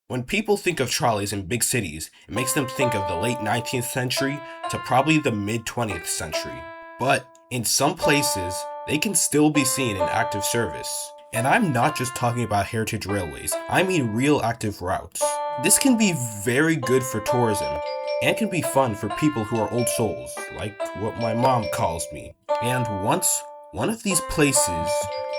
When people think of trolleys in big cities, it makes them think of the late 19th century to probably the mid 20th century. But in some places, they can still be seen in active service. And I'm not just talking about heritage railways, I mean real active routes. This can be very good for tourism, and can be fun for people who are old souls, like what my mom calls me. And once, one of these places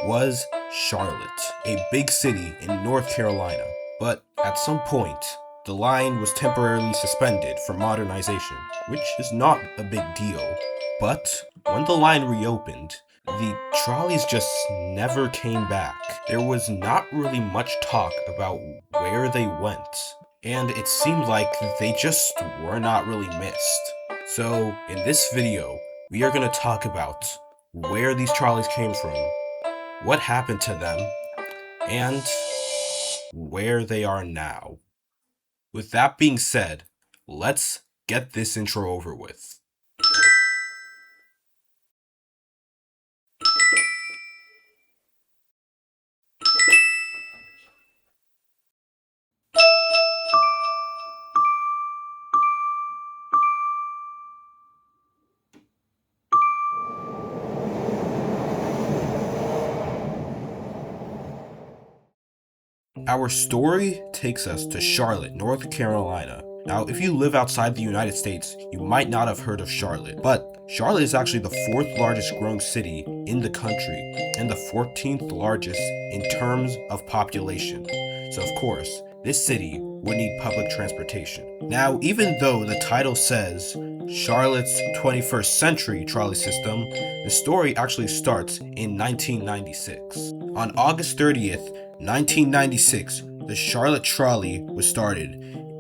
was Charlotte, a big city in North Carolina. But at some point, the line was temporarily suspended for modernization, which is not a big deal. But when the line reopened, the trolleys just never came back. There was not really much talk about where they went, and it seemed like they just were not really missed. So in this video, we are going to talk about where these trolleys came from, what happened to them, and where they are now. With that being said, let's get this intro over with. Our story takes us to Charlotte, North Carolina. Now, if you live outside the United States, you might not have heard of Charlotte, but Charlotte is actually the fourth largest growing city in the country and the 14th largest in terms of population. So of course, this city would need public transportation. Now, even though the title says Charlotte's 21st century trolley system, the story actually starts in 1996. On August 30th, 1996, the Charlotte Trolley was started.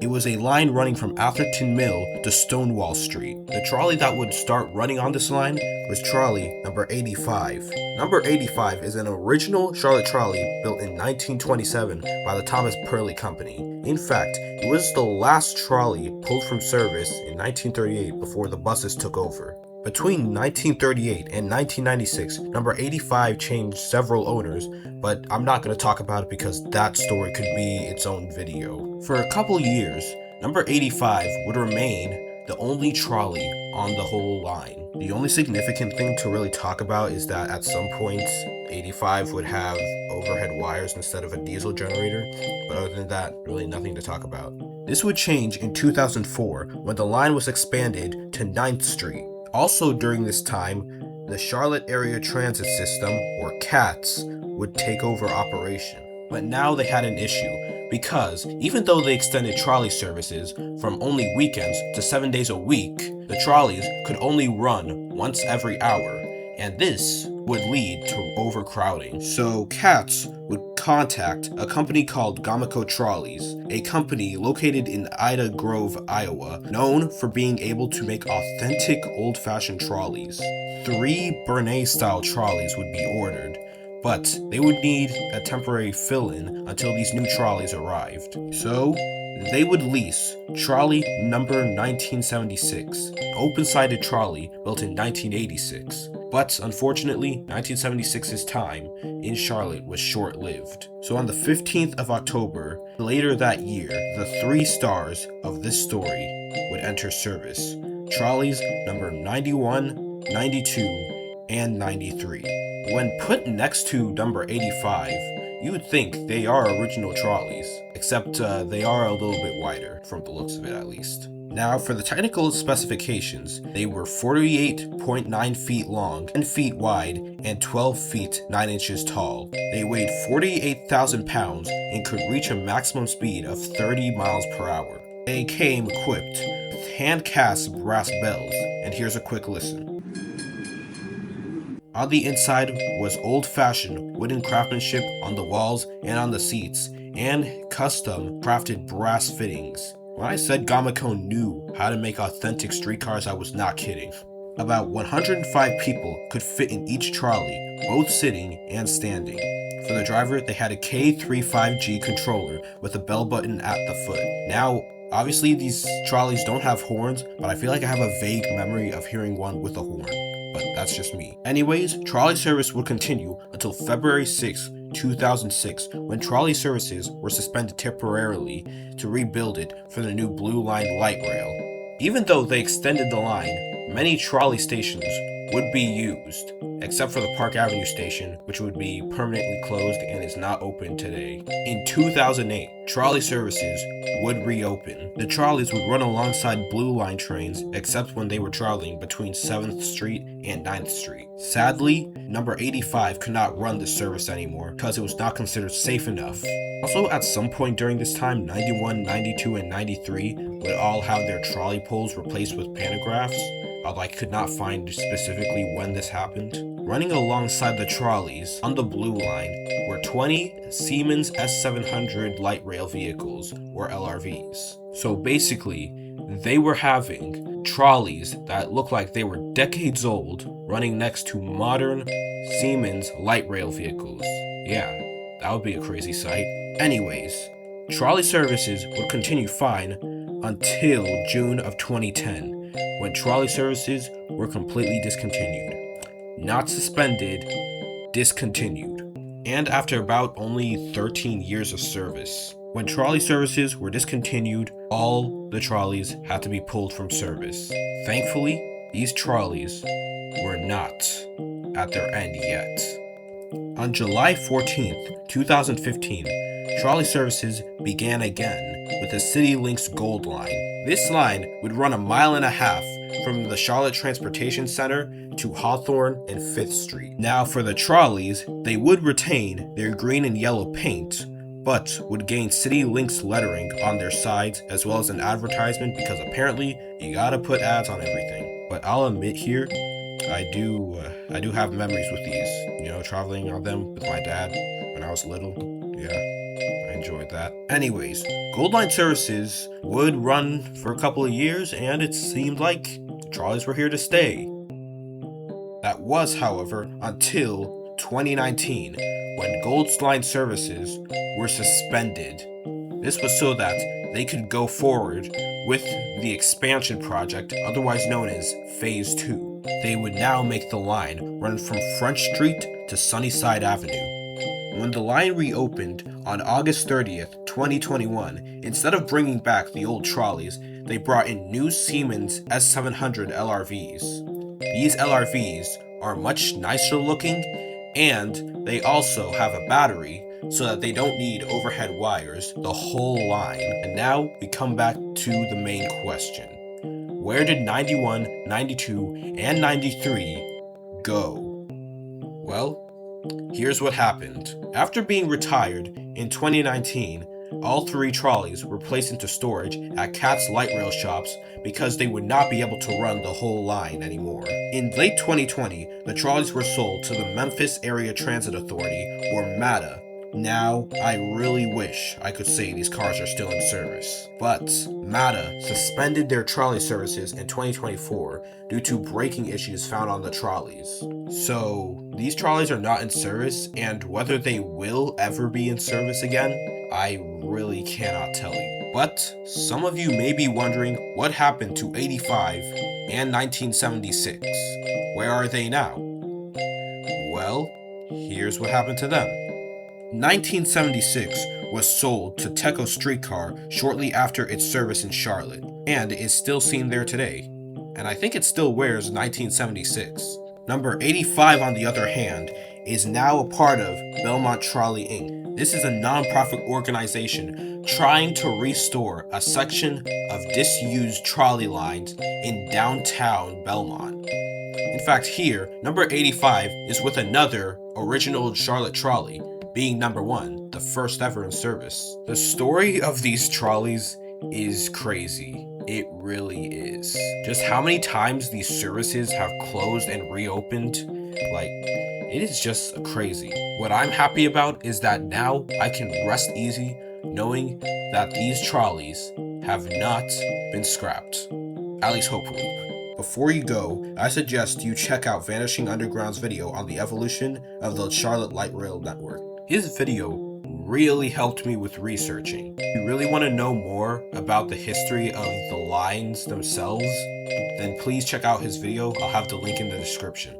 It was a line running from Atherton Mill to Stonewall Street. The trolley that would start running on this line was trolley number 85. Number 85 is an original Charlotte trolley built in 1927 by the Thomas Purley Company. In fact, it was the last trolley pulled from service in 1938 before the buses took over. Between 1938 and 1996, number 85 changed several owners, but I'm not going to talk about it because that story could be its own video. For a couple years, number 85 would remain the only trolley on the whole line. The only significant thing to really talk about is that at some points, 85 would have overhead wires instead of a diesel generator, but other than that, really nothing to talk about. This would change in 2004 when the line was expanded to 9th Street. Also during this time, the Charlotte Area Transit System, or CATS, would take over operation. But now they had an issue, because even though they extended trolley services from only weekends to 7 days a week, the trolleys could only run once every hour, and this would lead to overcrowding. So CATS would contact a company called Gomico Trolleys, a company located in Ida Grove, Iowa, known for being able to make authentic old-fashioned trolleys. 3 Bernay-style trolleys would be ordered, but they would need a temporary fill-in until these new trolleys arrived. So they would lease trolley number 1976, an open-sided trolley built in 1986. But unfortunately, 1976's time in Charlotte was short-lived. So on the 15th of October, later that year, the 3 stars of this story would enter service. Trolleys number 91, 92, and 93. When put next to number 85, you would think they are original trolleys, except they are a little bit wider, from the looks of it at least. Now, for the technical specifications, they were 48.9 feet long, 10 feet wide, and 12 feet 9 inches tall. They weighed 48,000 pounds and could reach a maximum speed of 30 miles per hour. They came equipped with hand-cast brass bells, and here's a quick listen. On the inside was old-fashioned wooden craftsmanship on the walls and on the seats, and custom crafted brass fittings. When I said Gomico knew how to make authentic streetcars, I was not kidding. About 105 people could fit in each trolley, both sitting and standing. For the driver, they had a K35G controller with a bell button at the foot. Now, obviously these trolleys don't have horns, but I feel like I have a vague memory of hearing one with a horn. But that's just me. Anyways, trolley service would continue until February 6, 2006, when trolley services were suspended temporarily to rebuild it for the new Blue Line light rail. Even though they extended the line, many trolley stations would be used, except for the Park Avenue station, which would be permanently closed and is not open today. In 2008, trolley services would reopen. The trolleys would run alongside Blue Line trains, except when they were traveling between 7th Street and 9th Street. Sadly, number 85 could not run this service anymore because it was not considered safe enough. Also, at some point during this time, 91, 92, and 93 would all have their trolley poles replaced with pantographs, although I could not find specifically when this happened. Running alongside the trolleys on the Blue Line were 20 Siemens S700 light rail vehicles, or LRVs. So basically, they were having trolleys that looked like they were decades old running next to modern Siemens light rail vehicles. Yeah, that would be a crazy sight. Anyways, trolley services would continue fine until June of 2010, when trolley services were completely discontinued. Not suspended, discontinued. And after about only 13 years of service. When trolley services were discontinued, all the trolleys had to be pulled from service. Thankfully, these trolleys were not at their end yet. On July 14th, 2015, trolley services began again with the City Links Gold Line. This line would run a mile and a half from the Charlotte Transportation Center to Hawthorne and 5th Street. Now for the trolleys, they would retain their green and yellow paint, but would gain City Links lettering on their sides as well as an advertisement because apparently you gotta put ads on everything. But I'll admit here, I do have memories with these, traveling on them with my dad when I was little. Yeah, I enjoyed that. Anyways, Gold Line services would run for a couple of years, and it seemed like the trolleys were here to stay. That was, however, until 2019, when Gold Line services were suspended. This was so that they could go forward with the expansion project, otherwise known as Phase 2. They would now make the line run from Front Street to Sunnyside Avenue. When the line reopened on August 30th, 2021, instead of bringing back the old trolleys, they brought in new Siemens S700 LRVs. These LRVs are much nicer looking, and they also have a battery so that they don't need overhead wires the whole line. And now we come back to the main question. Where did 91, 92, and 93 go? Well, here's what happened. After being retired in 2019, all 3 trolleys were placed into storage at Cat's light rail shops because they would not be able to run the whole line anymore. In late 2020, the trolleys were sold to the Memphis Area Transit Authority, or MATA. Now, I really wish I could say these cars are still in service, but MATA suspended their trolley services in 2024 due to braking issues found on the trolleys. So, these trolleys are not in service, and whether they will ever be in service again, I really cannot tell you. But some of you may be wondering what happened to 85 and 1976. Where are they now? Well, here's what happened to them. 1976 was sold to Teco Streetcar shortly after its service in Charlotte, and is still seen there today. And I think it still wears 1976. Number 85, on the other hand, is now a part of Belmont Trolley Inc. This is a non-profit organization trying to restore a section of disused trolley lines in downtown Belmont. In fact, here, number 85 is with another original Charlotte trolley, being number 1, the first ever in service. The story of these trolleys is crazy. It really is. Just how many times these services have closed and reopened, it is just crazy. What I'm happy about is that now I can rest easy knowing that these trolleys have not been scrapped. At least hopefully. Before you go, I suggest you check out Vanishing Undergrounds' video on the evolution of the Charlotte Light Rail Network. His video really helped me with researching. If you really want to know more about the history of the lines themselves, then please check out his video. I'll have the link in the description.